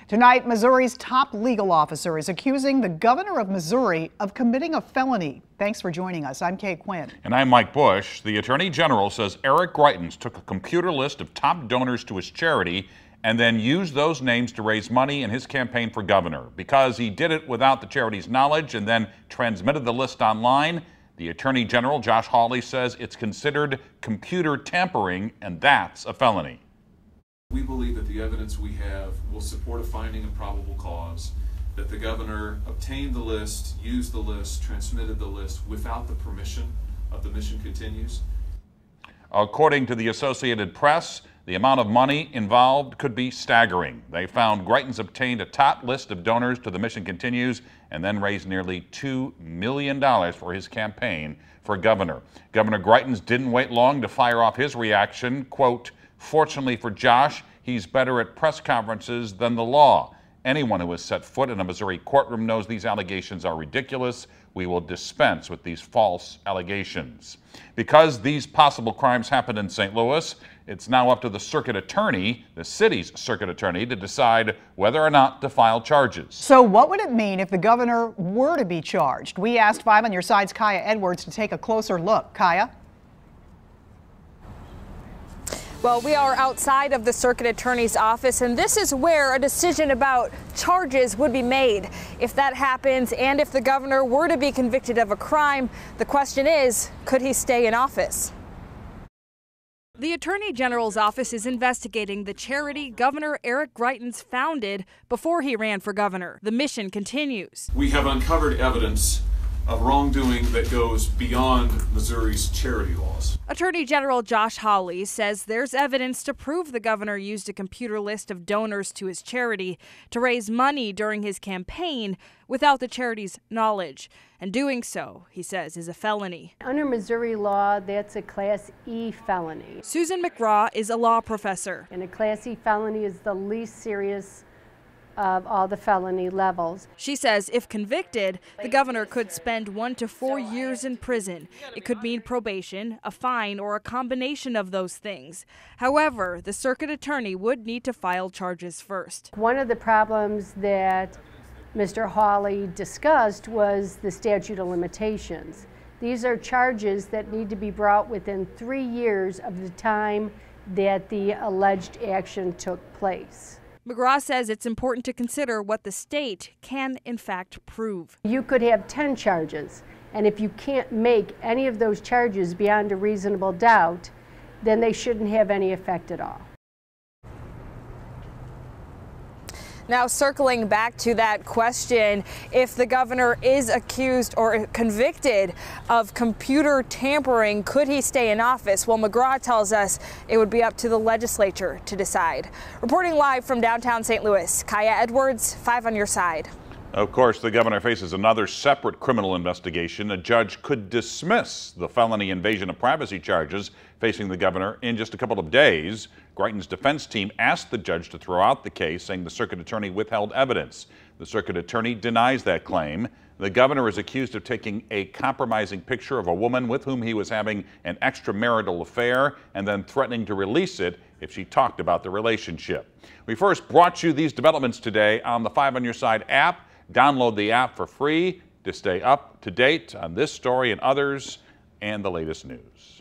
Tonight, Missouri's top legal officer is accusing the governor of Missouri of committing a felony. Thanks for joining us. I'm Kay Quinn. And I'm Mike Bush. The Attorney General says Eric Greitens took a computer list of top donors to his charity and then used those names to raise money in his campaign for governor. Because he did it without the charity's knowledge and then transmitted the list online, the Attorney General, Josh Hawley, says it's considered computer tampering, and that's a felony. We believe that the evidence we have will support a finding of probable cause that the governor obtained the list, used the list, transmitted the list without the permission of the Mission Continues. According to the Associated Press, the amount of money involved could be staggering. They found Greitens obtained a top list of donors to the Mission Continues and then raised nearly $2 million for his campaign for governor. Governor Greitens didn't wait long to fire off his reaction, quote, "Fortunately for Josh, he's better at press conferences than the law. Anyone who has set foot in a Missouri courtroom knows these allegations are ridiculous. We will dispense with these false allegations." Because these possible crimes happened in St. Louis, it's now up to the circuit attorney, the city's circuit attorney, to decide whether or not to file charges. So what would it mean if the governor were to be charged? We asked 5 on Your Side's Kaya Edwards to take a closer look. Kaya? Well, we are outside of the circuit attorney's office, and this is where a decision about charges would be made. If that happens, and if the governor were to be convicted of a crime, the question is, could he stay in office? The Attorney General's office is investigating the charity Governor Eric Greitens founded before he ran for governor. The mission continues. We have uncovered evidence of wrongdoing that goes beyond Missouri's charity laws. Attorney General Josh Hawley says there's evidence to prove the governor used a computer list of donors to his charity to raise money during his campaign without the charity's knowledge. And doing so, he says, is a felony. Under Missouri law, that's a Class E felony. Susan McGraw is a law professor. And a Class E felony is the least serious of all the felony levels. She says if convicted, the governor could spend 1 to 4 years in prison. It could mean probation, a fine, or a combination of those things. However, the circuit attorney would need to file charges first. One of the problems that Mr. Hawley discussed was the statute of limitations. These are charges that need to be brought within 3 years of the time that the alleged action took place. McGraw says it's important to consider what the state can in fact prove. You could have 10 charges, and if you can't make any of those charges beyond a reasonable doubt, then they shouldn't have any effect at all. Now, circling back to that question, if the governor is accused or convicted of computer tampering, could he stay in office? Well, McGraw tells us it would be up to the legislature to decide. Reporting live from downtown St. Louis, Kaya Edwards, 5 on Your Side. Of course, the governor faces another separate criminal investigation. A judge could dismiss the felony invasion of privacy charges facing the governor in just a couple of days. Greitens' defense team asked the judge to throw out the case, saying the circuit attorney withheld evidence. The circuit attorney denies that claim. The governor is accused of taking a compromising picture of a woman with whom he was having an extramarital affair and then threatening to release it if she talked about the relationship. We first brought you these developments today on the 5 on Your Side app. Download the app for free to stay up to date on this story and others and the latest news.